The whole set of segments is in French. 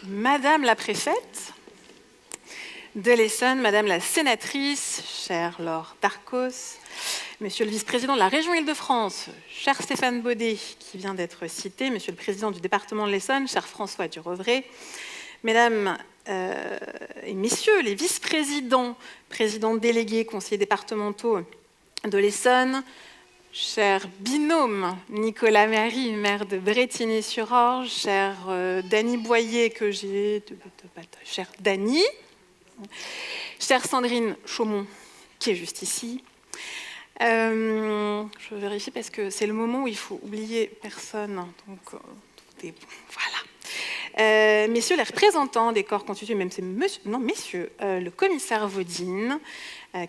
Madame la préfète de l'Essonne, Madame la sénatrice, chère Laure Darcos, Monsieur le vice-président de la région Île-de-France, cher Stéphane Baudet, qui vient d'être cité, Monsieur le président du département de l'Essonne, cher François Durovray, Mesdames et Messieurs les vice-présidents, présidents délégués, conseillers départementaux de l'Essonne, cher binôme Nicolas Méry, maire de Brétigny-sur-Orge, cher Dany Boyer, que j'ai... Cher Dany, chère Sandrine Chaumont, qui est juste ici. Je vérifie parce que c'est le moment où il faut oublier personne. Donc, tout est bon. Voilà. Messieurs les représentants des corps constitués, même c'est messieurs, le commissaire Vaudine,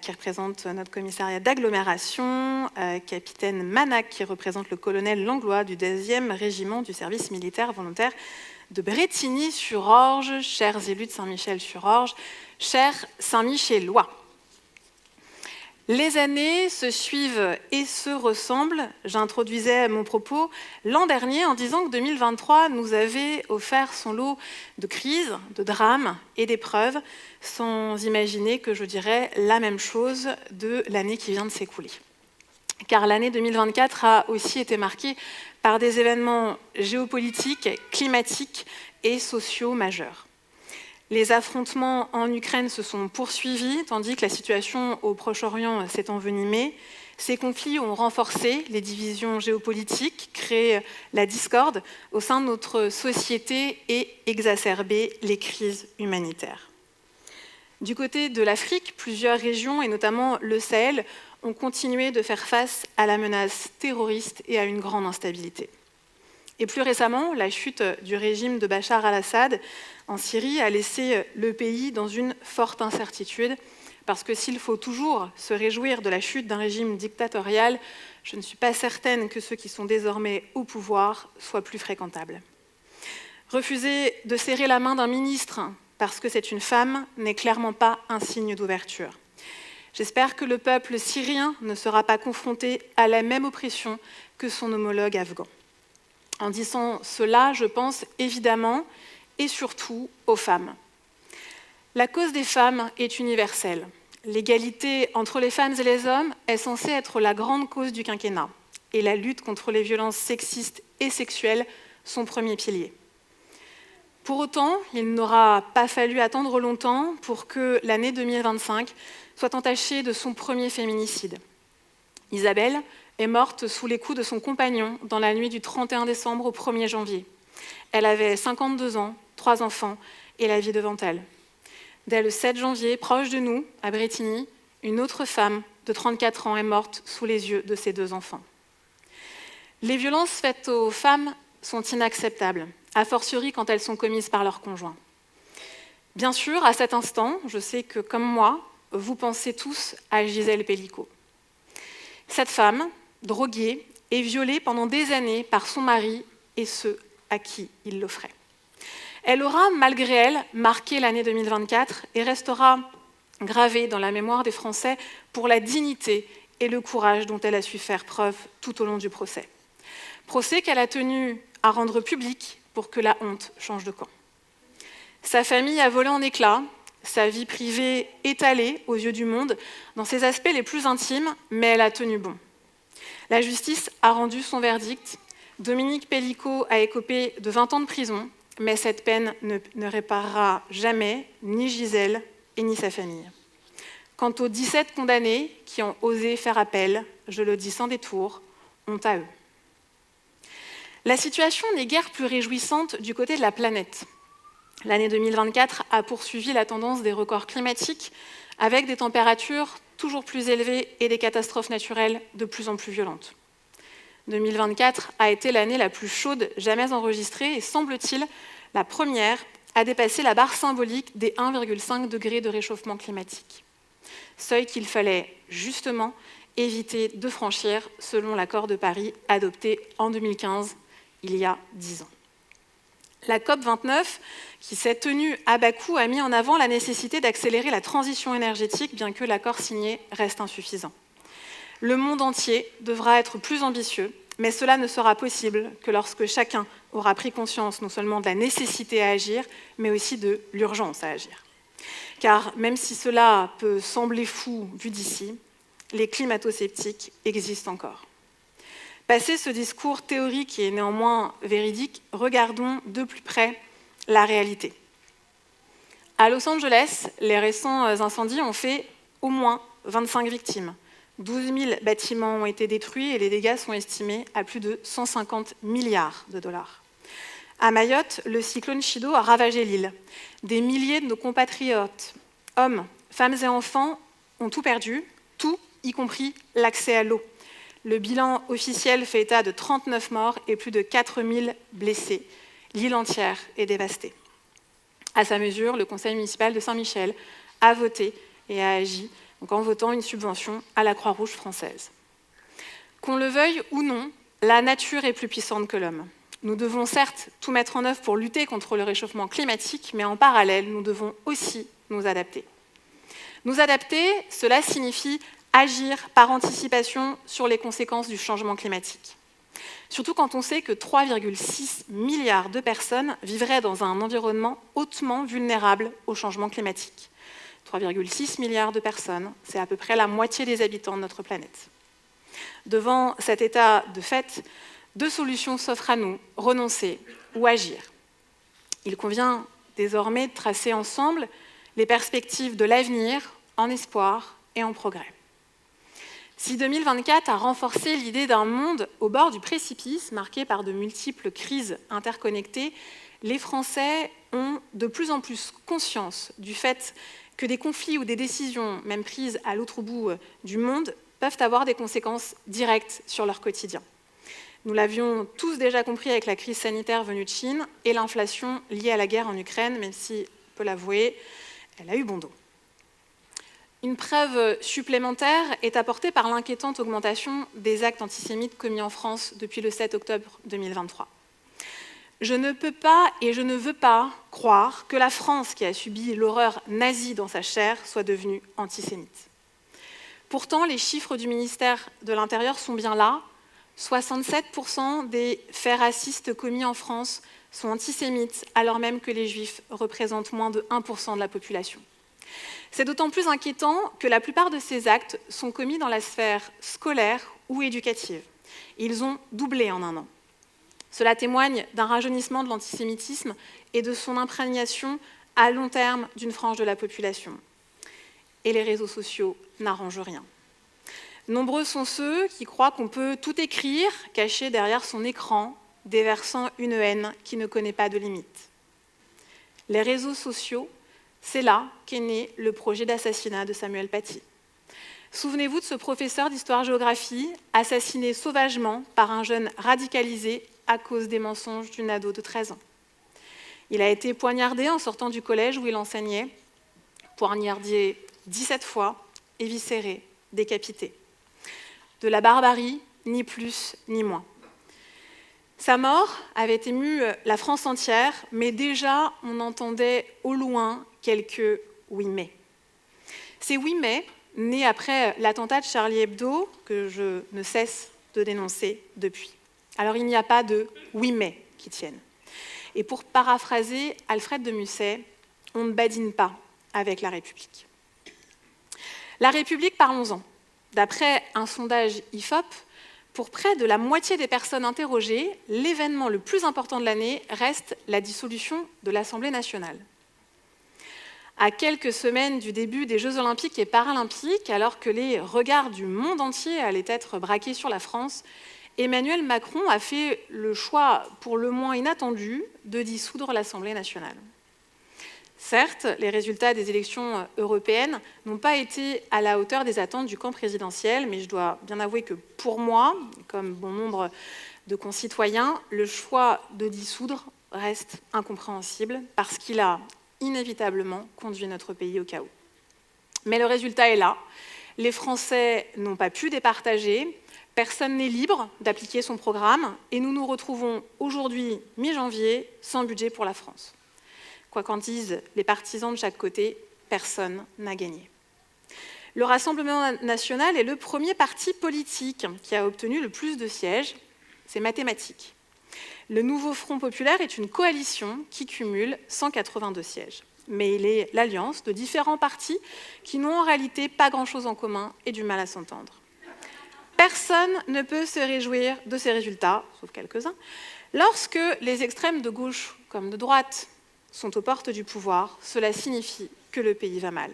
qui représente notre commissariat d'agglomération, capitaine Manac, qui représente le colonel Langlois du 10e régiment du service militaire volontaire de Brétigny-sur-Orge, chers élus de Saint-Michel-sur-Orge, chers Saint-Michélois. Les années se suivent et se ressemblent. J'introduisais mon propos l'an dernier en disant que 2023 nous avait offert son lot de crises, de drames et d'épreuves, sans imaginer que je dirais la même chose de l'année qui vient de s'écouler. Car l'année 2024 a aussi été marquée par des événements géopolitiques, climatiques et sociaux majeurs. Les affrontements en Ukraine se sont poursuivis, tandis que la situation au Proche-Orient s'est envenimée. Ces conflits ont renforcé les divisions géopolitiques, créé la discorde au sein de notre société et exacerbé les crises humanitaires. Du côté de l'Afrique, plusieurs régions, et notamment le Sahel, ont continué de faire face à la menace terroriste et à une grande instabilité. Et plus récemment, la chute du régime de Bachar al-Assad en Syrie a laissé le pays dans une forte incertitude, parce que s'il faut toujours se réjouir de la chute d'un régime dictatorial, je ne suis pas certaine que ceux qui sont désormais au pouvoir soient plus fréquentables. Refuser de serrer la main d'un ministre parce que c'est une femme n'est clairement pas un signe d'ouverture. J'espère que le peuple syrien ne sera pas confronté à la même oppression que son homologue afghan. En disant cela, je pense évidemment et surtout aux femmes. La cause des femmes est universelle. L'égalité entre les femmes et les hommes est censée être la grande cause du quinquennat et la lutte contre les violences sexistes et sexuelles son premier pilier. Pour autant, il n'aura pas fallu attendre longtemps pour que l'année 2025 soit entachée de son premier féminicide. Isabelle est morte sous les coups de son compagnon dans la nuit du 31 décembre au 1er janvier. Elle avait 52 ans, 3 enfants et la vie devant elle. Dès le 7 janvier, proche de nous, à Brétigny, une autre femme de 34 ans est morte sous les yeux de ses 2 enfants. Les violences faites aux femmes sont inacceptables, a fortiori quand elles sont commises par leur conjoint. Bien sûr, à cet instant, je sais que, comme moi, vous pensez tous à Gisèle Pelicot. Cette femme, droguée et violée pendant des années par son mari et ceux à qui il l'offrait. Elle aura, malgré elle, marqué l'année 2024 et restera gravée dans la mémoire des Français pour la dignité et le courage dont elle a su faire preuve tout au long du procès. Procès qu'elle a tenu à rendre public pour que la honte change de camp. Sa famille a volé en éclats, sa vie privée étalée aux yeux du monde dans ses aspects les plus intimes, mais elle a tenu bon. La justice a rendu son verdict. Dominique Pelicot a écopé de 20 ans de prison, mais cette peine ne réparera jamais ni Gisèle et ni sa famille. Quant aux 17 condamnés qui ont osé faire appel, je le dis sans détour, honte à eux. La situation n'est guère plus réjouissante du côté de la planète. L'année 2024 a poursuivi la tendance des records climatiques avec des températures toujours plus élevées et des catastrophes naturelles de plus en plus violentes. 2024 a été l'année la plus chaude jamais enregistrée et semble-t-il la première à dépasser la barre symbolique des 1,5 degrés de réchauffement climatique. Seuil qu'il fallait justement éviter de franchir selon l'accord de Paris adopté en 2015, il y a 10 ans. La COP29, qui s'est tenue à Bakou, a mis en avant la nécessité d'accélérer la transition énergétique, bien que l'accord signé reste insuffisant. Le monde entier devra être plus ambitieux Mais cela ne sera possible que lorsque chacun aura pris conscience non seulement de la nécessité à agir, mais aussi de l'urgence à agir. Car même si cela peut sembler fou vu d'ici, les climato-sceptiques existent encore. Passé ce discours théorique et néanmoins véridique, regardons de plus près la réalité. À Los Angeles, les récents incendies ont fait au moins 25 victimes. 12 000 bâtiments ont été détruits et les dégâts sont estimés à plus de 150 milliards de dollars. À Mayotte, le cyclone Chido a ravagé l'île. Des milliers de nos compatriotes, hommes, femmes et enfants, ont tout perdu, tout, y compris l'accès à l'eau. Le bilan officiel fait état de 39 morts et plus de 4 000 blessés. L'île entière est dévastée. À sa mesure, le conseil municipal de Saint-Michel a voté et a agi donc en votant une subvention à la Croix-Rouge française. Qu'on le veuille ou non, la nature est plus puissante que l'homme. Nous devons certes tout mettre en œuvre pour lutter contre le réchauffement climatique, mais en parallèle, nous devons aussi nous adapter. Nous adapter, cela signifie agir par anticipation sur les conséquences du changement climatique. Surtout quand on sait que 3,6 milliards de personnes vivraient dans un environnement hautement vulnérable au changement climatique. 3,6 milliards de personnes, c'est à peu près la moitié des habitants de notre planète. Devant cet état de fait, deux solutions s'offrent à nous, renoncer ou agir. Il convient désormais de tracer ensemble les perspectives de l'avenir en espoir et en progrès. Si 2024 a renforcé l'idée d'un monde au bord du précipice, marqué par de multiples crises interconnectées, les Français ont de plus en plus conscience du fait que des conflits ou des décisions, même prises à l'autre bout du monde, peuvent avoir des conséquences directes sur leur quotidien. Nous l'avions tous déjà compris avec la crise sanitaire venue de Chine et l'inflation liée à la guerre en Ukraine, même si, on peut l'avouer, elle a eu bon dos. Une preuve supplémentaire est apportée par l'inquiétante augmentation des actes antisémites commis en France depuis le 7 octobre 2023. Je ne peux pas et je ne veux pas croire que la France, qui a subi l'horreur nazie dans sa chair, soit devenue antisémite. Pourtant, les chiffres du ministère de l'Intérieur sont bien là. 67% des faits racistes commis en France sont antisémites, alors même que les Juifs représentent moins de 1% de la population. C'est d'autant plus inquiétant que la plupart de ces actes sont commis dans la sphère scolaire ou éducative. Ils ont doublé en un an. Cela témoigne d'un rajeunissement de l'antisémitisme et de son imprégnation à long terme d'une frange de la population. Et les réseaux sociaux n'arrangent rien. Nombreux sont ceux qui croient qu'on peut tout écrire, caché derrière son écran, déversant une haine qui ne connaît pas de limite. Les réseaux sociaux, c'est là qu'est né le projet d'assassinat de Samuel Paty. Souvenez-vous de ce professeur d'histoire-géographie assassiné sauvagement par un jeune radicalisé à cause des mensonges d'une ado de 13 ans. Il a été poignardé en sortant du collège où il enseignait, poignardé 17 fois, éviscéré, décapité. De la barbarie, ni plus ni moins. Sa mort avait ému la France entière, mais déjà on entendait au loin quelques « oui mais ». Ces « oui mais » nés après l'attentat de Charlie Hebdo, que je ne cesse de dénoncer depuis. Alors il n'y a pas de « oui mais » qui tiennent. Et pour paraphraser Alfred de Musset, on ne badine pas avec la République. La République, parlons-en. D'après un sondage IFOP, pour près de la moitié des personnes interrogées, l'événement le plus important de l'année reste la dissolution de l'Assemblée nationale. À quelques semaines du début des Jeux olympiques et paralympiques, alors que les regards du monde entier allaient être braqués sur la France, Emmanuel Macron a fait le choix, pour le moins inattendu, de dissoudre l'Assemblée nationale. Certes, les résultats des élections européennes n'ont pas été à la hauteur des attentes du camp présidentiel, mais je dois bien avouer que pour moi, comme bon nombre de concitoyens, le choix de dissoudre reste incompréhensible parce qu'il a inévitablement conduit notre pays au chaos. Mais le résultat est là. Les Français n'ont pas pu départager, personne n'est libre d'appliquer son programme et nous nous retrouvons aujourd'hui, mi-janvier, sans budget pour la France. Quoi qu'en disent les partisans de chaque côté, personne n'a gagné. Le Rassemblement national est le premier parti politique qui a obtenu le plus de sièges, c'est mathématique. Le nouveau Front populaire est une coalition qui cumule 182 sièges. Mais il est l'alliance de différents partis qui n'ont en réalité pas grand-chose en commun et du mal à s'entendre. Personne ne peut se réjouir de ces résultats, sauf quelques-uns, lorsque les extrêmes de gauche comme de droite sont aux portes du pouvoir. Cela signifie que le pays va mal.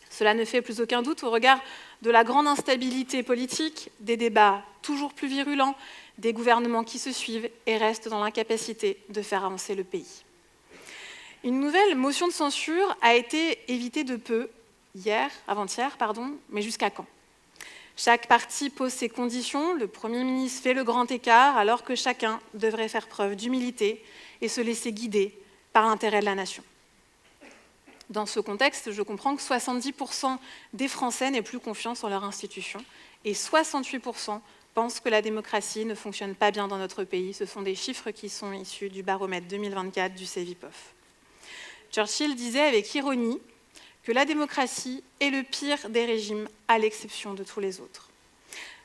Cela ne fait plus aucun doute au regard de la grande instabilité politique, des débats toujours plus virulents, des gouvernements qui se suivent et restent dans l'incapacité de faire avancer le pays. Une nouvelle motion de censure a été évitée de peu, avant-hier, mais jusqu'à quand? Chaque parti pose ses conditions, le Premier ministre fait le grand écart, alors que chacun devrait faire preuve d'humilité et se laisser guider par l'intérêt de la nation. Dans ce contexte, je comprends que 70% des Français n'aient plus confiance en leurs institutions et 68% pensent que la démocratie ne fonctionne pas bien dans notre pays. Ce sont des chiffres qui sont issus du baromètre 2024 du Cevipof. Churchill disait avec ironie que la démocratie est le pire des régimes à l'exception de tous les autres.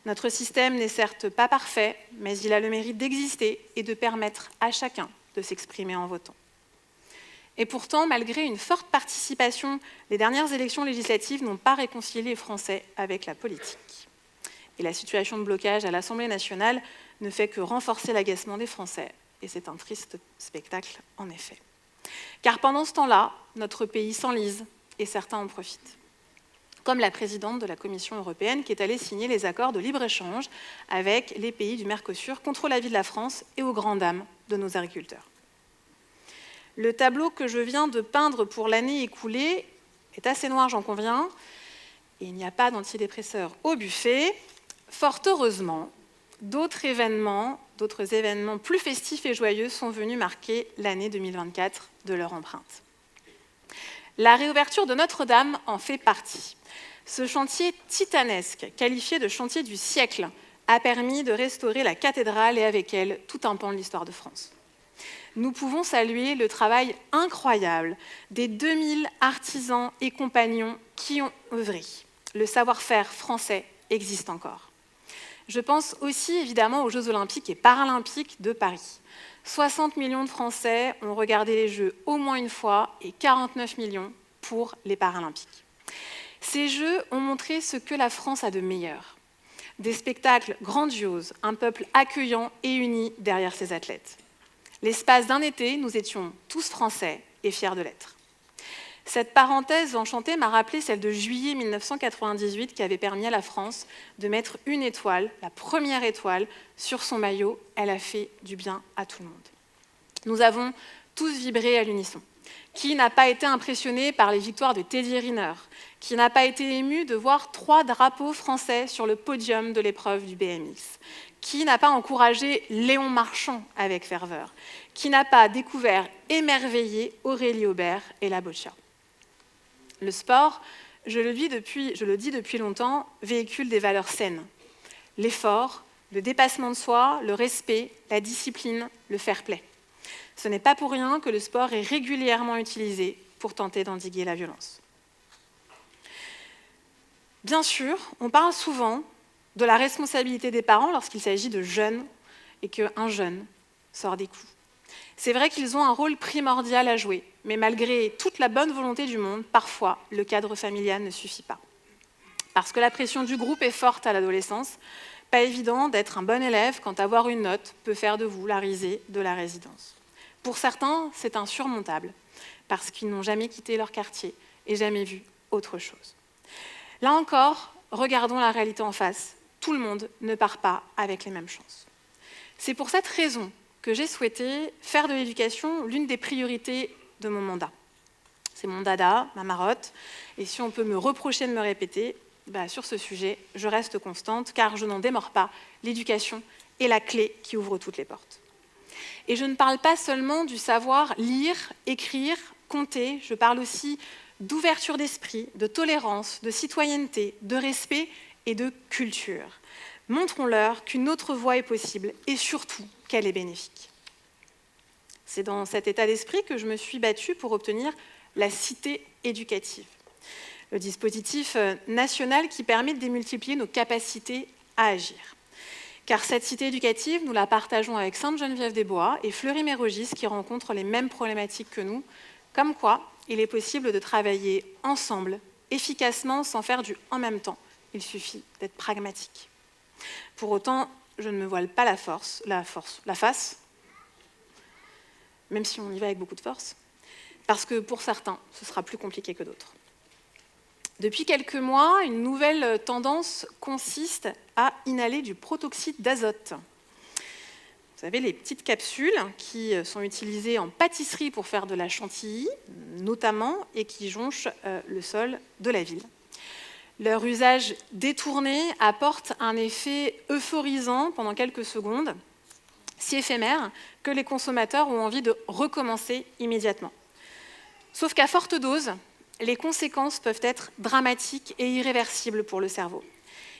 Notre système n'est certes pas parfait, mais il a le mérite d'exister et de permettre à chacun de s'exprimer en votant. Et pourtant, malgré une forte participation, les dernières élections législatives n'ont pas réconcilié les Français avec la politique. Et la situation de blocage à l'Assemblée nationale ne fait que renforcer l'agacement des Français. Et c'est un triste spectacle, en effet. Car pendant ce temps-là, notre pays s'enlise et certains en profitent. Comme la présidente de la Commission européenne qui est allée signer les accords de libre-échange avec les pays du Mercosur contre l'avis de la France et aux grandes dames de nos agriculteurs. Le tableau que je viens de peindre pour l'année écoulée est assez noir, j'en conviens, et il n'y a pas d'antidépresseurs au buffet. Fort heureusement, d'autres événements plus festifs et joyeux sont venus marquer l'année 2024 de leur empreinte. La réouverture de Notre-Dame en fait partie. Ce chantier titanesque, qualifié de chantier du siècle, a permis de restaurer la cathédrale et avec elle tout un pan de l'histoire de France. Nous pouvons saluer le travail incroyable des 2000 artisans et compagnons qui ont œuvré. Le savoir-faire français existe encore. Je pense aussi évidemment aux Jeux olympiques et paralympiques de Paris. 60 millions de Français ont regardé les Jeux au moins une fois et 49 millions pour les Paralympiques. Ces Jeux ont montré ce que la France a de meilleur. Des spectacles grandioses, un peuple accueillant et uni derrière ses athlètes. L'espace d'un été, nous étions tous Français et fiers de l'être. Cette parenthèse enchantée m'a rappelé celle de juillet 1998 qui avait permis à la France de mettre une étoile, la première étoile, sur son maillot. Elle a fait du bien à tout le monde. Nous avons tous vibré à l'unisson. Qui n'a pas été impressionné par les victoires de Teddy Riner? Qui n'a pas été ému de voir 3 drapeaux français sur le podium de l'épreuve du BMX? Qui n'a pas encouragé Léon Marchand avec ferveur? Qui n'a pas découvert, émerveillé Aurélie Aubert et la boccia? Le sport, je le dis depuis longtemps, véhicule des valeurs saines. L'effort, le dépassement de soi, le respect, la discipline, le fair-play. Ce n'est pas pour rien que le sport est régulièrement utilisé pour tenter d'endiguer la violence. Bien sûr, on parle souvent de la responsabilité des parents lorsqu'il s'agit de jeunes et qu'un jeune sort des coups. C'est vrai qu'ils ont un rôle primordial à jouer, mais malgré toute la bonne volonté du monde, parfois, le cadre familial ne suffit pas. Parce que la pression du groupe est forte à l'adolescence, pas évident d'être un bon élève quand avoir une note peut faire de vous la risée de la résidence. Pour certains, c'est insurmontable, parce qu'ils n'ont jamais quitté leur quartier et jamais vu autre chose. Là encore, regardons la réalité en face. Tout le monde ne part pas avec les mêmes chances. C'est pour cette raison que j'ai souhaité faire de l'éducation l'une des priorités de mon mandat. C'est mon dada, ma marotte, et si on peut me reprocher de me répéter, sur ce sujet, je reste constante, car je n'en démords pas, l'éducation est la clé qui ouvre toutes les portes. Et je ne parle pas seulement du savoir lire, écrire, compter, je parle aussi d'ouverture d'esprit, de tolérance, de citoyenneté, de respect et de culture. Montrons-leur qu'une autre voie est possible et surtout qu'elle est bénéfique. C'est dans cet état d'esprit que je me suis battue pour obtenir la cité éducative, le dispositif national qui permet de démultiplier nos capacités à agir. car cette cité éducative, nous la partageons avec Sainte-Geneviève-des-Bois et Fleury-Mérogis qui rencontrent les mêmes problématiques que nous, comme quoi il est possible de travailler ensemble, efficacement, sans faire du « en même temps ». Il suffit d'être pragmatique. Pour autant, je ne me voile pas la face, même si on y va avec beaucoup de force, parce que pour certains, ce sera plus compliqué que d'autres. Depuis quelques mois, une nouvelle tendance consiste à inhaler du protoxyde d'azote. Vous savez, les petites capsules qui sont utilisées en pâtisserie pour faire de la chantilly, notamment, et qui jonchent le sol de la ville. Leur usage détourné apporte un effet euphorisant pendant quelques secondes, si éphémère que les consommateurs ont envie de recommencer immédiatement. Sauf qu'à forte dose, les conséquences peuvent être dramatiques et irréversibles pour le cerveau.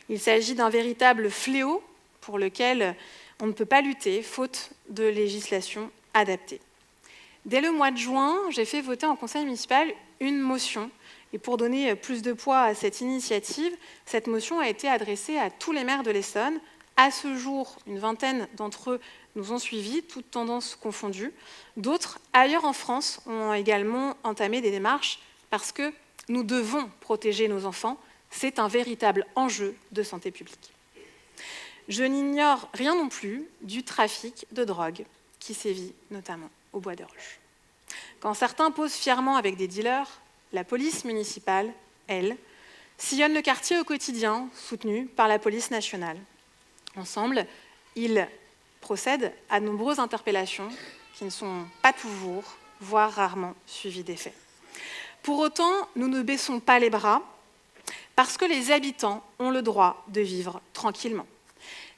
Il s'agit d'un véritable fléau pour lequel on ne peut pas lutter, faute de législation adaptée. Dès le mois de juin, j'ai fait voter en conseil municipal une motion. Et pour donner plus de poids à cette initiative, cette motion a été adressée à tous les maires de l'Essonne. À ce jour, une vingtaine d'entre eux nous ont suivis, toutes tendances confondues. D'autres, ailleurs en France, ont également entamé des démarches parce que nous devons protéger nos enfants. C'est un véritable enjeu de santé publique. Je n'ignore rien non plus du trafic de drogue qui sévit notamment au Bois des Roches. Quand certains posent fièrement avec des dealers, la police municipale, elle, sillonne le quartier au quotidien, soutenue par la police nationale. Ensemble, ils procèdent à de nombreuses interpellations qui ne sont pas toujours, voire rarement, suivies d'effets. Pour autant, nous ne baissons pas les bras parce que les habitants ont le droit de vivre tranquillement.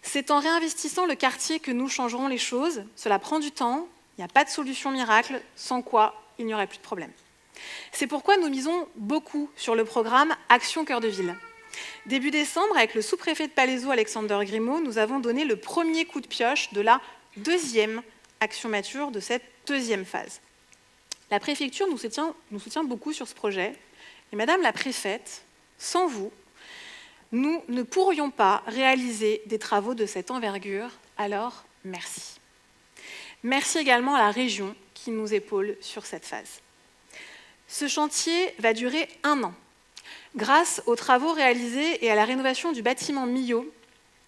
C'est en réinvestissant le quartier que nous changerons les choses. Cela prend du temps, il n'y a pas de solution miracle, sans quoi il n'y aurait plus de problème. C'est pourquoi nous misons beaucoup sur le programme Action Cœur de Ville. Début décembre, avec le sous-préfet de Palaiseau, Alexander Grimaud, nous avons donné le premier coup de pioche de la deuxième action mature de cette deuxième phase. La préfecture nous soutient beaucoup sur ce projet. Et Madame la préfète, sans vous, nous ne pourrions pas réaliser des travaux de cette envergure, alors merci. Merci également à la région qui nous épaule sur cette phase. Ce chantier va durer 1 an. Grâce aux travaux réalisés et à la rénovation du bâtiment Millau,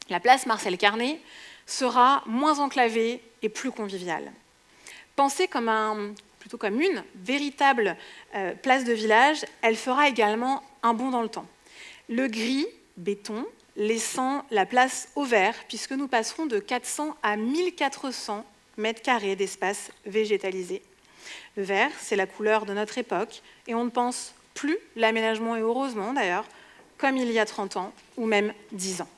la place Marcel Carné sera moins enclavée et plus conviviale. Pensée plutôt comme une véritable place de village, elle fera également un bond dans le temps. Le gris, béton, laissant la place au vert, puisque nous passerons de 400 à 1400 mètres carrés d'espace végétalisé. Le vert, c'est la couleur de notre époque, et on ne pense plus l'aménagement, et heureusement d'ailleurs, comme il y a 30 ans, ou même 10 ans.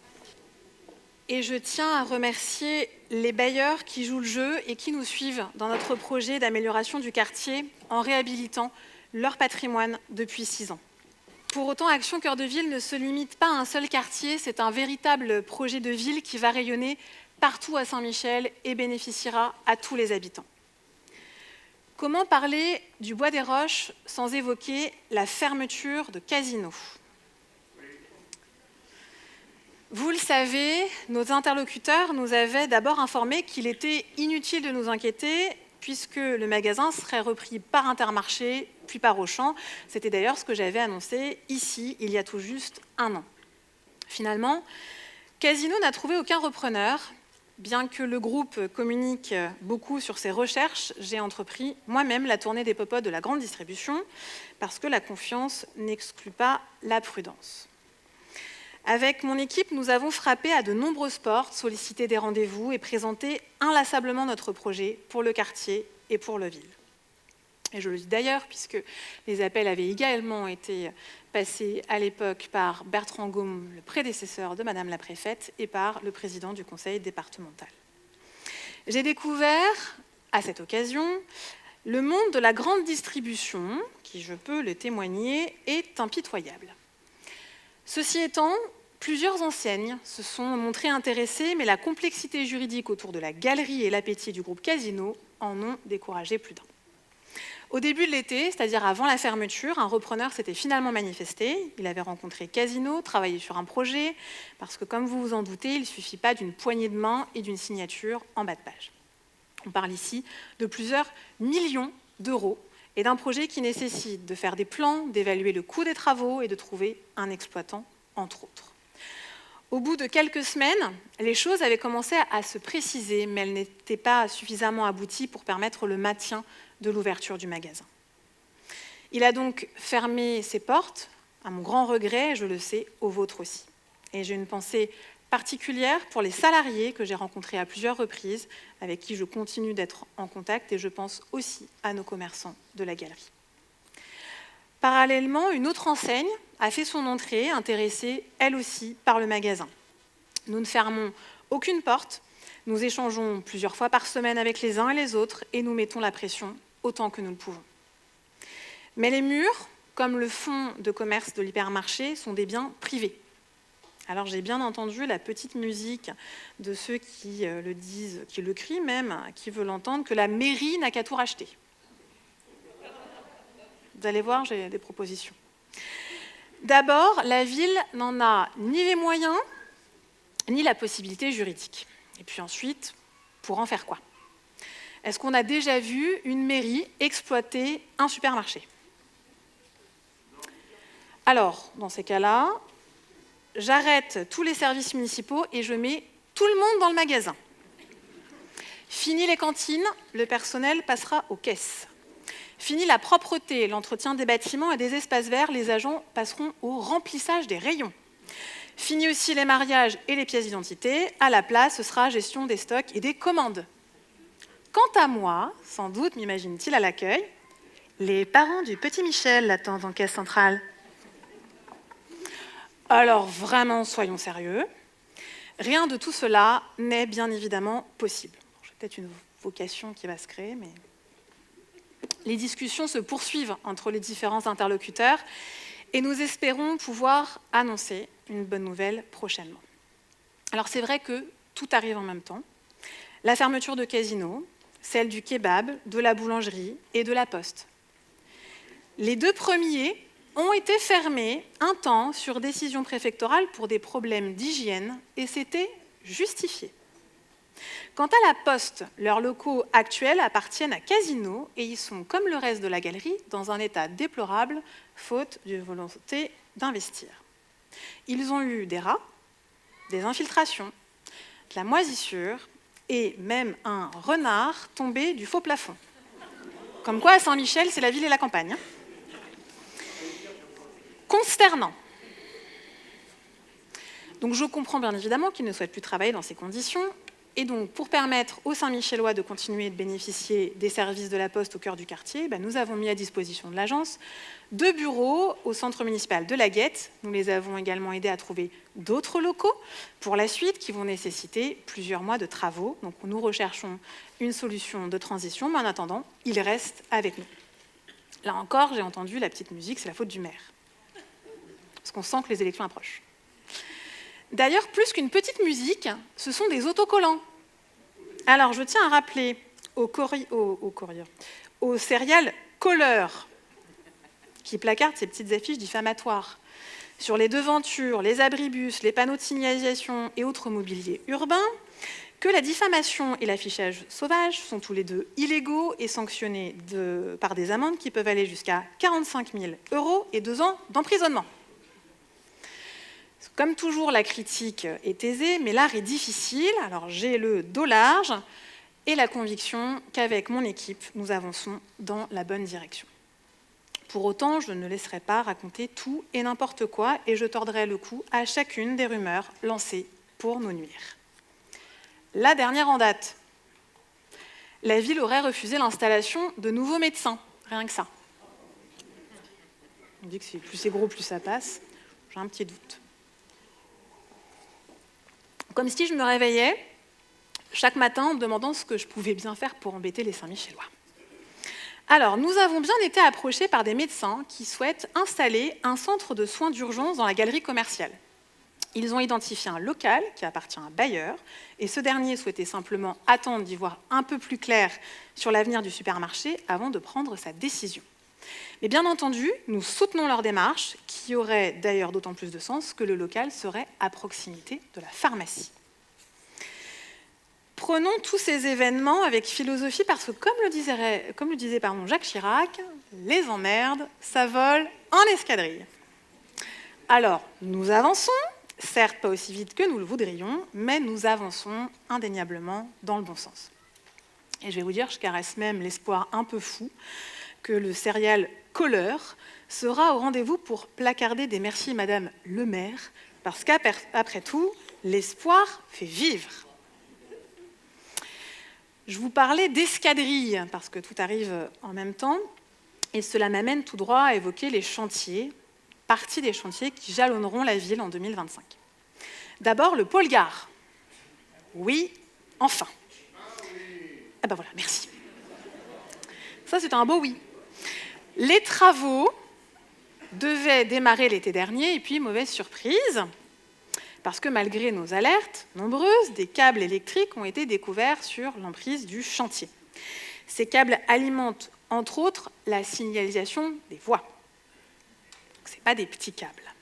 Et je tiens à remercier les bailleurs qui jouent le jeu et qui nous suivent dans notre projet d'amélioration du quartier en réhabilitant leur patrimoine depuis 6 ans. Pour autant, Action Cœur de Ville ne se limite pas à un seul quartier, c'est un véritable projet de ville qui va rayonner partout à Saint-Michel et bénéficiera à tous les habitants. Comment parler du Bois des Roches sans évoquer la fermeture de Casino ? Vous le savez, nos interlocuteurs nous avaient d'abord informé qu'il était inutile de nous inquiéter puisque le magasin serait repris par Intermarché, puis par Auchan. C'était d'ailleurs ce que j'avais annoncé ici, il y a tout juste 1 an. Finalement, Casino n'a trouvé aucun repreneur. Bien que le groupe communique beaucoup sur ses recherches, j'ai entrepris moi-même la tournée des popotes de la grande distribution parce que la confiance n'exclut pas la prudence. Avec mon équipe, nous avons frappé à de nombreuses portes, sollicité des rendez-vous et présenté inlassablement notre projet pour le quartier et pour la ville. Et je le dis d'ailleurs, puisque les appels avaient également été passés à l'époque par Bertrand Gaume, le prédécesseur de Madame la préfète, et par le président du conseil départemental. J'ai découvert, à cette occasion, le monde de la grande distribution, qui, je peux le témoigner, est impitoyable. Ceci étant, plusieurs enseignes se sont montrées intéressées, mais la complexité juridique autour de la galerie et l'appétit du groupe Casino en ont découragé plus d'un. Au début de l'été, c'est-à-dire avant la fermeture, un repreneur s'était finalement manifesté. Il avait rencontré Casino, travaillé sur un projet, parce que comme vous vous en doutez, il ne suffit pas d'une poignée de main et d'une signature en bas de page. On parle ici de plusieurs millions d'euros et d'un projet qui nécessite de faire des plans, d'évaluer le coût des travaux et de trouver un exploitant, entre autres. Au bout de quelques semaines, les choses avaient commencé à se préciser, mais elles n'étaient pas suffisamment abouties pour permettre le maintien de l'ouverture du magasin. Il a donc fermé ses portes, à mon grand regret, et je le sais, au vôtre aussi. Et j'ai une pensée particulière pour les salariés que j'ai rencontrés à plusieurs reprises, avec qui je continue d'être en contact, et je pense aussi à nos commerçants de la galerie. Parallèlement, une autre enseigne a fait son entrée, intéressée elle aussi par le magasin. Nous ne fermons aucune porte, nous échangeons plusieurs fois par semaine avec les uns et les autres et nous mettons la pression autant que nous le pouvons. Mais les murs, comme le fonds de commerce de l'hypermarché, sont des biens privés. Alors j'ai bien entendu la petite musique de ceux qui le disent, qui le crient même, qui veulent entendre que la mairie n'a qu'à tout racheter. Vous allez voir, j'ai des propositions. D'abord, la ville n'en a ni les moyens, ni la possibilité juridique. Et puis ensuite, pour en faire quoi? Est-ce qu'on a déjà vu une mairie exploiter un supermarché? Alors, dans ces cas-là, j'arrête tous les services municipaux et je mets tout le monde dans le magasin. Fini les cantines, le personnel passera aux caisses. Fini la propreté, l'entretien des bâtiments et des espaces verts, les agents passeront au remplissage des rayons. Fini aussi les mariages et les pièces d'identité, à la place, ce sera gestion des stocks et des commandes. Quant à moi, sans doute m'imagine-t-il à l'accueil, les parents du petit Michel l'attendent en caisse centrale. Alors vraiment, soyons sérieux, rien de tout cela n'est bien évidemment possible. J'ai peut-être une vocation qui va se créer, mais... Les discussions se poursuivent entre les différents interlocuteurs et nous espérons pouvoir annoncer une bonne nouvelle prochainement. Alors c'est vrai que tout arrive en même temps. La fermeture de Casino, celle du kebab, de la boulangerie et de la poste. Les deux premiers ont été fermés un temps sur décision préfectorale pour des problèmes d'hygiène et c'était justifié. Quant à la Poste, leurs locaux actuels appartiennent à Casino et ils sont, comme le reste de la galerie, dans un état déplorable, faute de volonté d'investir. Ils ont eu des rats, des infiltrations, de la moisissure et même un renard tombé du faux plafond. Comme quoi, à Saint-Michel, c'est la ville et la campagne. Consternant. Donc je comprends bien évidemment qu'ils ne souhaitent plus travailler dans ces conditions. Et donc, pour permettre aux Saint-Michellois de continuer de bénéficier des services de la Poste au cœur du quartier, nous avons mis à disposition de l'agence 2 bureaux au centre municipal de la Guette. Nous les avons également aidés à trouver d'autres locaux pour la suite qui vont nécessiter plusieurs mois de travaux. Donc, nous recherchons une solution de transition, mais en attendant, ils restent avec nous. Là encore, j'ai entendu la petite musique, c'est la faute du maire. Parce qu'on sent que les élections approchent. D'ailleurs, plus qu'une petite musique, ce sont des autocollants. Alors, je tiens à rappeler au serial Caller, qui placarde ces petites affiches diffamatoires sur les devantures, les abribus, les panneaux de signalisation et autres mobiliers urbains, que la diffamation et l'affichage sauvage sont tous les deux illégaux et sanctionnés par des amendes qui peuvent aller jusqu'à 45 000 € et 2 ans d'emprisonnement. Comme toujours, la critique est aisée, mais l'art est difficile. Alors j'ai le dos large et la conviction qu'avec mon équipe, nous avançons dans la bonne direction. Pour autant, je ne laisserai pas raconter tout et n'importe quoi et je tordrai le cou à chacune des rumeurs lancées pour nous nuire. La dernière en date. La ville aurait refusé l'installation de nouveaux médecins, rien que ça. On dit que plus c'est gros, plus ça passe. J'ai un petit doute. Comme si je me réveillais chaque matin en me demandant ce que je pouvais bien faire pour embêter les Saint-Michellois. Alors, nous avons bien été approchés par des médecins qui souhaitent installer un centre de soins d'urgence dans la galerie commerciale. Ils ont identifié un local qui appartient à un bailleur, et ce dernier souhaitait simplement attendre d'y voir un peu plus clair sur l'avenir du supermarché avant de prendre sa décision. Mais bien entendu, nous soutenons leur démarche, qui aurait d'ailleurs d'autant plus de sens que le local serait à proximité de la pharmacie. Prenons tous ces événements avec philosophie parce que, comme le disait Jacques Chirac, les emmerdes, ça vole en escadrille. Alors, nous avançons, certes pas aussi vite que nous le voudrions, mais nous avançons indéniablement dans le bon sens. Et je vais vous dire, je caresse même l'espoir un peu fou que le serial Kohler sera au rendez-vous pour placarder des merci Madame le maire, parce qu'après tout, l'espoir fait vivre. Je vous parlais d'escadrille, parce que tout arrive en même temps, et cela m'amène tout droit à évoquer les chantiers, partie des chantiers qui jalonneront la ville en 2025. D'abord, le pôle gare. Oui, enfin. Ah ben voilà, merci. Ça, c'est un beau oui. Les travaux devaient démarrer l'été dernier, et puis, mauvaise surprise, parce que malgré nos alertes nombreuses, des câbles électriques ont été découverts sur l'emprise du chantier. Ces câbles alimentent, entre autres, la signalisation des voies. Ce n'est pas des petits câbles.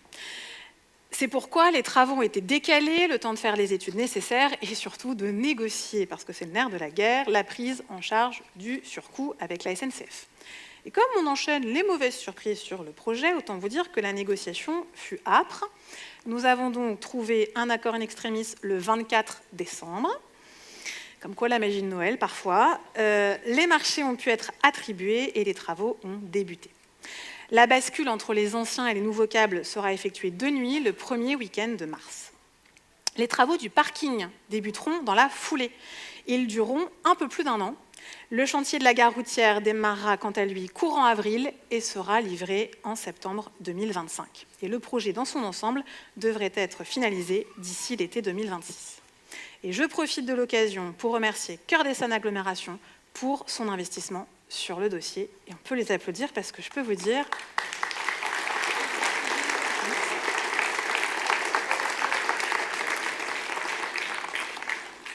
C'est pourquoi les travaux ont été décalés, le temps de faire les études nécessaires et surtout de négocier, parce que c'est le nerf de la guerre, la prise en charge du surcoût avec la SNCF. Et comme on enchaîne les mauvaises surprises sur le projet, autant vous dire que la négociation fut âpre. Nous avons donc trouvé un accord in extremis le 24 décembre, comme quoi la magie de Noël parfois. Les marchés ont pu être attribués et les travaux ont débuté. La bascule entre les anciens et les nouveaux câbles sera effectuée de nuit le premier week-end de mars. Les travaux du parking débuteront dans la foulée. Ils dureront un peu plus d'1 an. Le chantier de la gare routière démarrera quant à lui courant avril et sera livré en septembre 2025. Et le projet dans son ensemble devrait être finalisé d'ici l'été 2026. Et je profite de l'occasion pour remercier Cœur des Seine Agglomération pour son investissement sur le dossier. Et on peut les applaudir parce que je peux vous dire...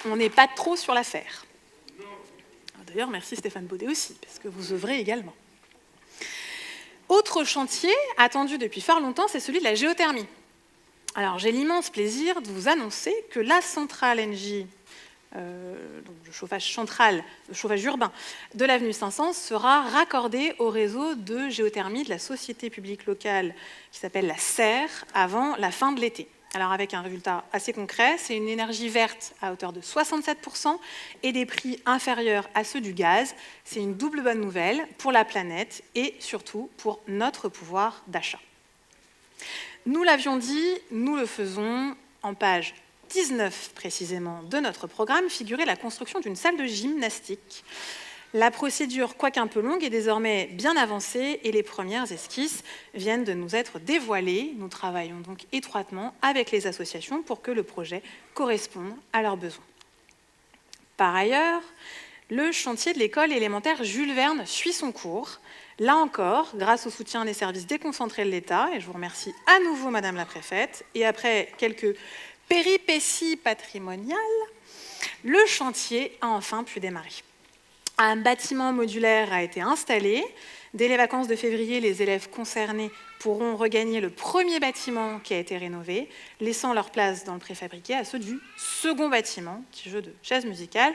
on n'est pas trop sur l'affaire. D'ailleurs, merci Stéphane Baudet aussi, parce que vous œuvrez également. Autre chantier attendu depuis fort longtemps, c'est celui de la géothermie. Alors, j'ai l'immense plaisir de vous annoncer que la centrale Engie, le chauffage central, le chauffage urbain de l'avenue Saint-Saëns sera raccordé au réseau de géothermie de la société publique locale qui s'appelle la SER avant la fin de l'été. Alors avec un résultat assez concret, c'est une énergie verte à hauteur de 67% et des prix inférieurs à ceux du gaz. C'est une double bonne nouvelle pour la planète et surtout pour notre pouvoir d'achat. Nous l'avions dit, nous le faisons. En page 19 précisément de notre programme figurait la construction d'une salle de gymnastique. La procédure, quoiqu'un peu longue, est désormais bien avancée et les premières esquisses viennent de nous être dévoilées. Nous travaillons donc étroitement avec les associations pour que le projet corresponde à leurs besoins. Par ailleurs, le chantier de l'école élémentaire Jules Verne suit son cours. Là encore, grâce au soutien des services déconcentrés de l'État, et je vous remercie à nouveau Madame la Préfète, et après quelques péripéties patrimoniales, le chantier a enfin pu démarrer. Un bâtiment modulaire a été installé. Dès les vacances de février, les élèves concernés pourront regagner le premier bâtiment qui a été rénové, laissant leur place dans le préfabriqué à ceux du second bâtiment, petit jeu de chaises musicales.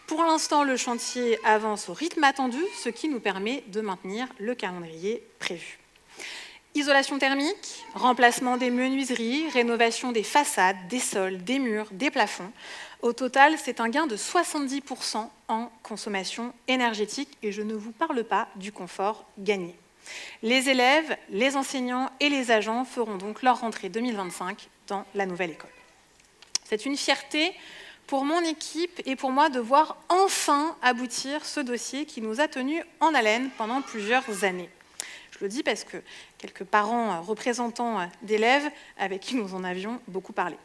Pour l'instant, le chantier avance au rythme attendu, ce qui nous permet de maintenir le calendrier prévu. Isolation thermique, remplacement des menuiseries, rénovation des façades, des sols, des murs, des plafonds. Au total, c'est un gain de 70% en consommation énergétique et je ne vous parle pas du confort gagné. Les élèves, les enseignants et les agents feront donc leur rentrée 2025 dans la nouvelle école. C'est une fierté pour mon équipe et pour moi de voir enfin aboutir ce dossier qui nous a tenus en haleine pendant plusieurs années. Je le dis parce que quelques parents représentants d'élèves avec qui nous en avions beaucoup parlé.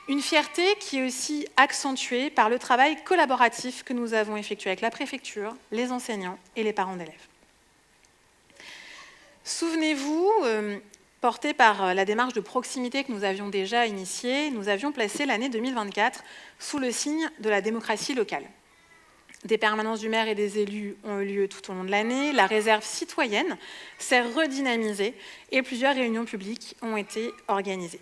Une fierté qui est aussi accentuée par le travail collaboratif que nous avons effectué avec la préfecture, les enseignants et les parents d'élèves. Souvenez-vous, Portés par la démarche de proximité que nous avions déjà initiée, nous avions placé l'année 2024 sous le signe de la démocratie locale. Des permanences du maire et des élus ont eu lieu tout au long de l'année, la réserve citoyenne s'est redynamisée et plusieurs réunions publiques ont été organisées.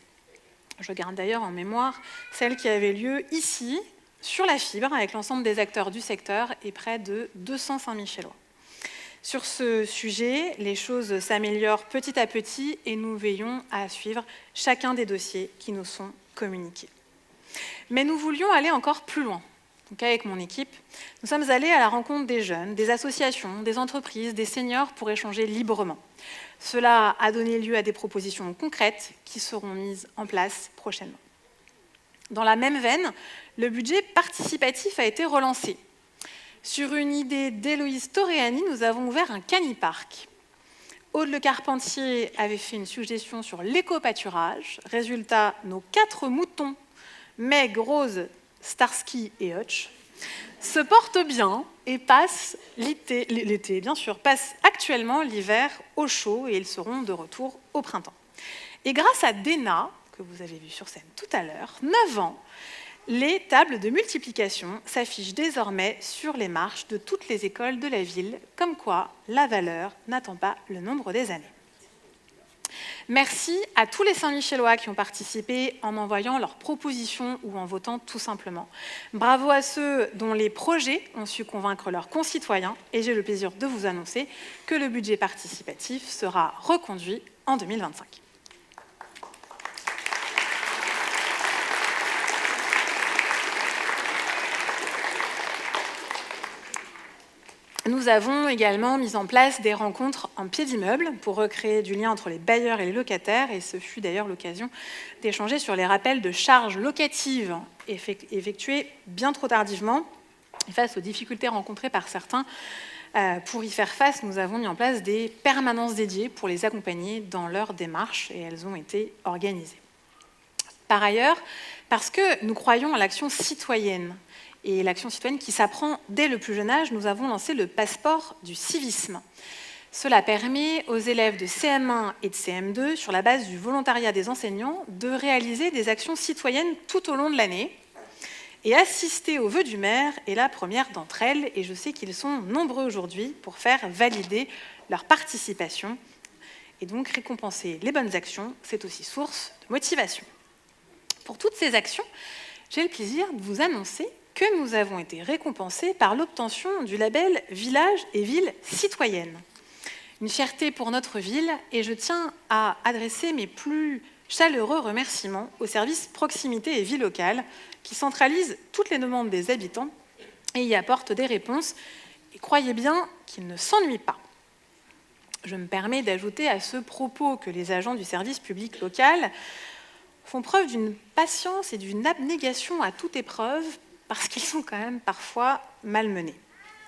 Je garde d'ailleurs en mémoire celle qui avait lieu ici, sur la fibre, avec l'ensemble des acteurs du secteur et près de 200 Saint-Michellois. Sur ce sujet, les choses s'améliorent petit à petit et nous veillons à suivre chacun des dossiers qui nous sont communiqués. Mais nous voulions aller encore plus loin. Donc avec mon équipe, nous sommes allés à la rencontre des jeunes, des associations, des entreprises, des seniors pour échanger librement. Cela a donné lieu à des propositions concrètes qui seront mises en place prochainement. Dans la même veine, le budget participatif a été relancé. Sur une idée d'Héloïse Torreani, nous avons ouvert un canipark. Aude Le Carpentier avait fait une suggestion sur l'éco-pâturage. Résultat, nos 4 moutons, Meg, Rose, Starsky et Hutch, se portent bien et passent l'été, bien sûr, passent actuellement l'hiver au chaud et ils seront de retour au printemps. Et grâce à Dena, que vous avez vu sur scène tout à l'heure, 9 ans, les tables de multiplication s'affichent désormais sur les marches de toutes les écoles de la ville, comme quoi la valeur n'attend pas le nombre des années. Merci à tous les Saint-Michellois qui ont participé en envoyant leurs propositions ou en votant tout simplement. Bravo à ceux dont les projets ont su convaincre leurs concitoyens et j'ai le plaisir de vous annoncer que le budget participatif sera reconduit en 2025. Nous avons également mis en place des rencontres en pied d'immeuble pour recréer du lien entre les bailleurs et les locataires, et ce fut d'ailleurs l'occasion d'échanger sur les rappels de charges locatives effectués bien trop tardivement. Et face aux difficultés rencontrées par certains, pour y faire face, nous avons mis en place des permanences dédiées pour les accompagner dans leur démarche, et elles ont été organisées. Par ailleurs, parce que nous croyons à l'action citoyenne, et l'action citoyenne qui s'apprend dès le plus jeune âge, nous avons lancé le passeport du civisme. Cela permet aux élèves de CM1 et de CM2, sur la base du volontariat des enseignants, de réaliser des actions citoyennes tout au long de l'année. Et assister aux vœux du maire est la première d'entre elles, et je sais qu'ils sont nombreux aujourd'hui pour faire valider leur participation. Et donc récompenser les bonnes actions, c'est aussi source de motivation. Pour toutes ces actions, j'ai le plaisir de vous annoncer que nous avons été récompensés par l'obtention du label Village et Ville citoyenne. Une fierté pour notre ville, et je tiens à adresser mes plus chaleureux remerciements au service proximité et vie locale qui centralise toutes les demandes des habitants et y apporte des réponses. Et croyez bien qu'ils ne s'ennuient pas. Je me permets d'ajouter à ce propos que les agents du service public local font preuve d'une patience et d'une abnégation à toute épreuve, parce qu'ils sont quand même parfois malmenés.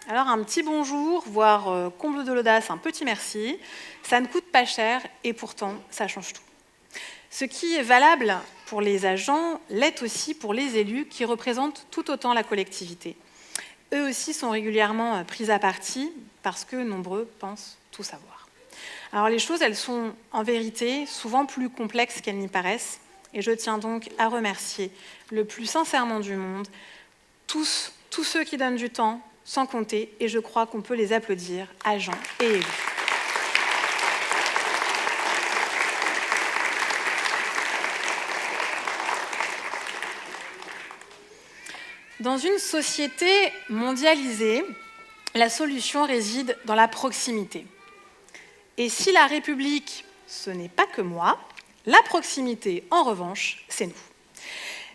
Alors un petit bonjour, voire comble de l'audace, un petit merci, ça ne coûte pas cher et pourtant ça change tout. Ce qui est valable pour les agents l'est aussi pour les élus qui représentent tout autant la collectivité. Eux aussi sont régulièrement pris à partie parce que nombreux pensent tout savoir. Alors les choses, elles sont en vérité souvent plus complexes qu'elles n'y paraissent, et je tiens donc à remercier le plus sincèrement du monde tous ceux qui donnent du temps, sans compter, et je crois qu'on peut les applaudir, agents et élus. Dans une société mondialisée, la solution réside dans la proximité. Et si la République, ce n'est pas que moi, la proximité, en revanche, c'est nous.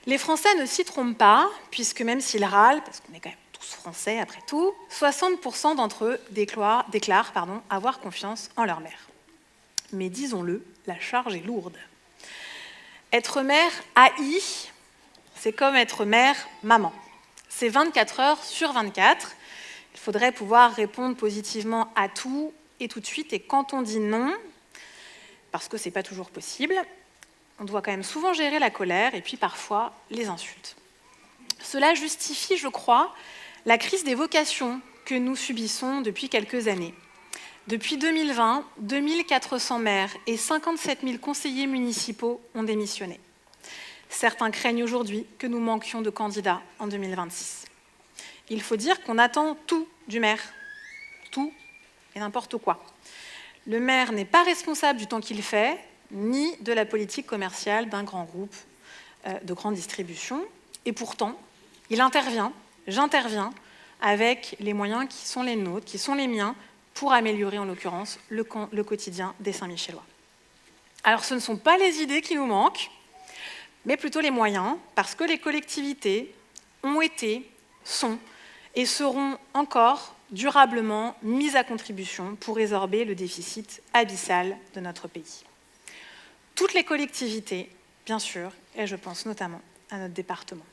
Les Français ne s'y trompent pas, puisque même s'ils râlent, parce qu'on est quand même tous Français après tout, 60% d'entre eux déclarent avoir confiance en leur mère. Mais disons-le, la charge est lourde. Être mère AI, c'est comme être mère maman. C'est 24 heures sur 24. Il faudrait pouvoir répondre positivement à tout et tout de suite. Et quand on dit non, parce que ce n'est pas toujours possible, on doit quand même souvent gérer la colère et puis parfois les insultes. Cela justifie, je crois, la crise des vocations que nous subissons depuis quelques années. Depuis 2020, 2400 maires et 57 000 conseillers municipaux ont démissionné. Certains craignent aujourd'hui que nous manquions de candidats en 2026. Il faut dire qu'on attend tout du maire, tout et n'importe quoi. Le maire n'est pas responsable du temps qu'il fait, ni de la politique commerciale d'un grand groupe de grande distribution. Et pourtant, il intervient, j'interviens, avec les moyens qui sont les nôtres, qui sont les miens, pour améliorer en l'occurrence le quotidien des Saint-Michellois. Alors ce ne sont pas les idées qui nous manquent, mais plutôt les moyens, parce que les collectivités ont été, sont et seront encore durablement mises à contribution pour résorber le déficit abyssal de notre pays. Toutes les collectivités, bien sûr, et je pense notamment à notre département.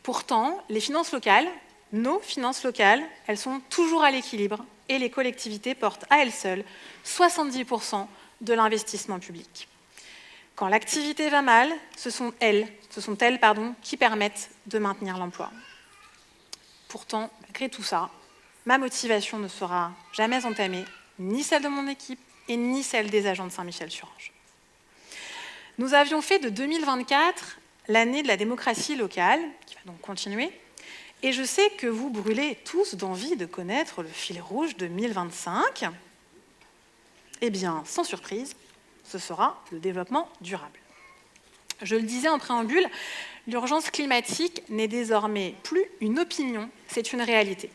Pourtant, les finances locales, nos finances locales, elles sont toujours à l'équilibre et les collectivités portent à elles seules 70% de l'investissement public. Quand l'activité va mal, ce sont elles qui permettent de maintenir l'emploi. Pourtant, malgré tout ça, ma motivation ne sera jamais entamée, ni celle de mon équipe et ni celle des agents de Saint-Michel-sur-Orge. Nous avions fait de 2024 l'année de la démocratie locale, qui va donc continuer, et je sais que vous brûlez tous d'envie de connaître le fil rouge 2025. Eh bien, sans surprise, ce sera le développement durable. Je le disais en préambule, l'urgence climatique n'est désormais plus une opinion, c'est une réalité.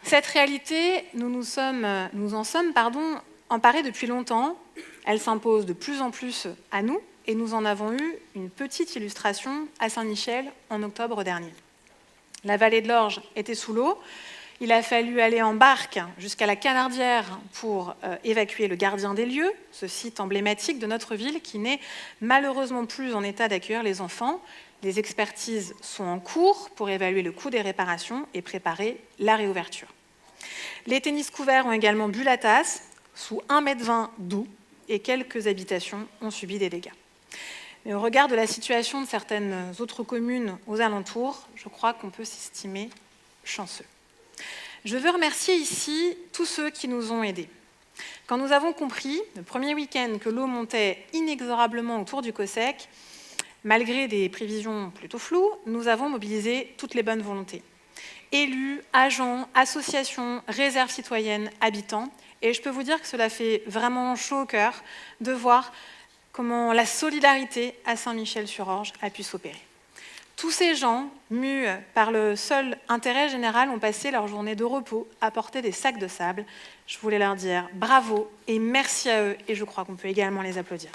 Cette réalité, nous en sommes emparés depuis longtemps. Elle s'impose de plus en plus à nous et nous en avons eu une petite illustration à Saint-Michel en octobre dernier. La vallée de l'Orge était sous l'eau. Il a fallu aller en barque jusqu'à la Canardière pour évacuer le gardien des lieux, ce site emblématique de notre ville qui n'est malheureusement plus en état d'accueillir les enfants. Les expertises sont en cours pour évaluer le coût des réparations et préparer la réouverture. Les tennis couverts ont également bu la tasse, sous 1,20 m d'eau, et quelques habitations ont subi des dégâts. Mais au regard de la situation de certaines autres communes aux alentours, je crois qu'on peut s'estimer chanceux. Je veux remercier ici tous ceux qui nous ont aidés. Quand nous avons compris, le premier week-end, que l'eau montait inexorablement autour du COSEC, malgré des prévisions plutôt floues, nous avons mobilisé toutes les bonnes volontés. Élus, agents, associations, réserves citoyennes, habitants. Et je peux vous dire que cela fait vraiment chaud au cœur de voir comment la solidarité à Saint-Michel-sur-Orge a pu s'opérer. Tous ces gens, mus par le seul intérêt général, ont passé leur journée de repos à porter des sacs de sable. Je voulais leur dire bravo et merci à eux, et je crois qu'on peut également les applaudir.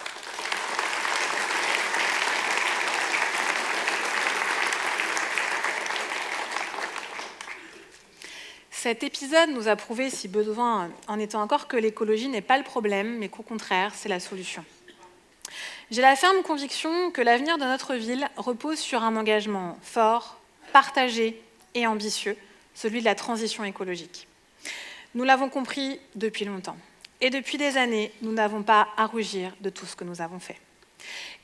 Cet épisode nous a prouvé, si besoin en était encore, que l'écologie n'est pas le problème, mais qu'au contraire, c'est la solution. J'ai la ferme conviction que l'avenir de notre ville repose sur un engagement fort, partagé et ambitieux, celui de la transition écologique. Nous l'avons compris depuis longtemps. Et depuis des années, nous n'avons pas à rougir de tout ce que nous avons fait.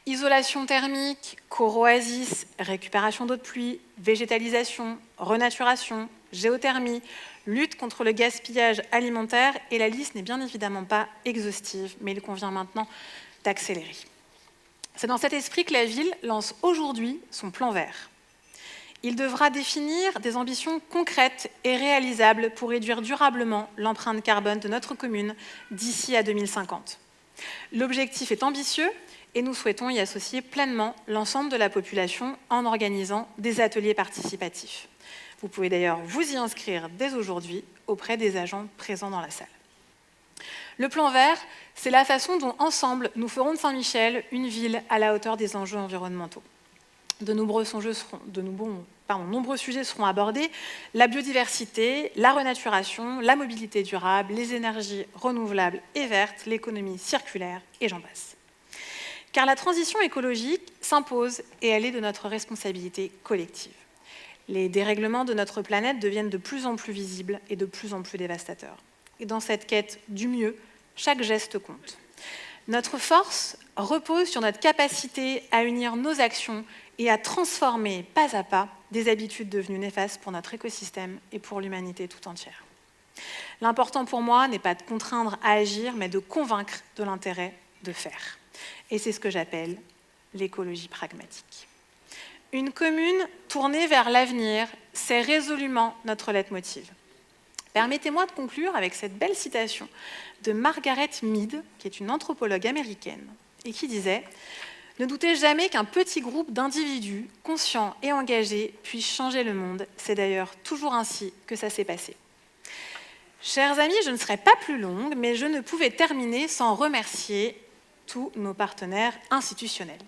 Isolation thermique, coro-oasis, récupération d'eau de pluie, végétalisation, renaturation, géothermie, lutte contre le gaspillage alimentaire, et la liste n'est bien évidemment pas exhaustive, mais il convient maintenant d'accélérer. C'est dans cet esprit que la ville lance aujourd'hui son plan vert. Il devra définir des ambitions concrètes et réalisables pour réduire durablement l'empreinte carbone de notre commune d'ici à 2050. L'objectif est ambitieux et nous souhaitons y associer pleinement l'ensemble de la population en organisant des ateliers participatifs. Vous pouvez d'ailleurs vous y inscrire dès aujourd'hui auprès des agents présents dans la salle. Le plan vert, c'est la façon dont, ensemble, nous ferons de Saint-Michel une ville à la hauteur des enjeux environnementaux. De nombreux sujets seront abordés, la biodiversité, la renaturation, la mobilité durable, les énergies renouvelables et vertes, l'économie circulaire, et j'en passe. Car la transition écologique s'impose et elle est de notre responsabilité collective. Les dérèglements de notre planète deviennent de plus en plus visibles et de plus en plus dévastateurs. Et dans cette quête du mieux, chaque geste compte. Notre force repose sur notre capacité à unir nos actions et à transformer pas à pas des habitudes devenues néfastes pour notre écosystème et pour l'humanité tout entière. L'important pour moi n'est pas de contraindre à agir, mais de convaincre de l'intérêt de faire. Et c'est ce que j'appelle l'écologie pragmatique. Une commune tournée vers l'avenir, c'est résolument notre leitmotiv. Permettez-moi de conclure avec cette belle citation de Margaret Mead, qui est une anthropologue américaine, et qui disait « Ne doutez jamais qu'un petit groupe d'individus conscients et engagés puisse changer le monde. C'est d'ailleurs toujours ainsi que ça s'est passé. » Chers amis, je ne serai pas plus longue, mais je ne pouvais terminer sans remercier tous nos partenaires institutionnels.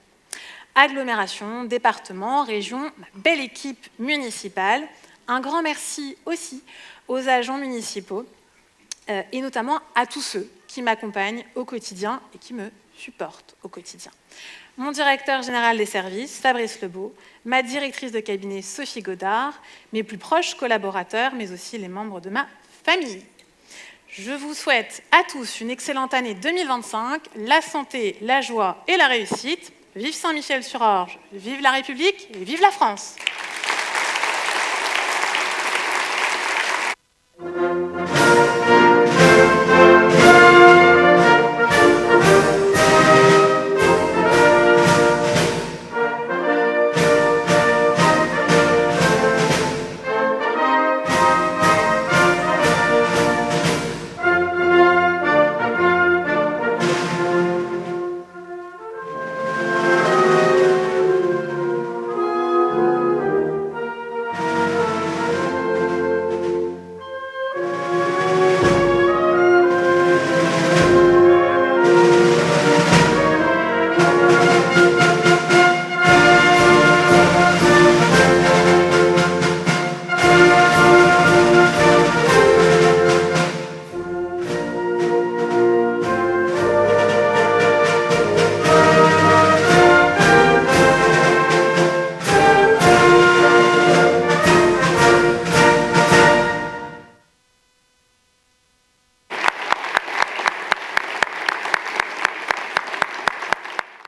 Agglomération, département, région, belle équipe municipale. Un grand merci aussi aux agents municipaux et notamment à tous ceux qui m'accompagnent au quotidien et qui me supportent au quotidien. Mon directeur général des services, Fabrice Lebeau, ma directrice de cabinet, Sophie Godard, mes plus proches collaborateurs, mais aussi les membres de ma famille. Je vous souhaite à tous une excellente année 2025, la santé, la joie et la réussite. Vive Saint-Michel-sur-Orge, vive la République et vive la France!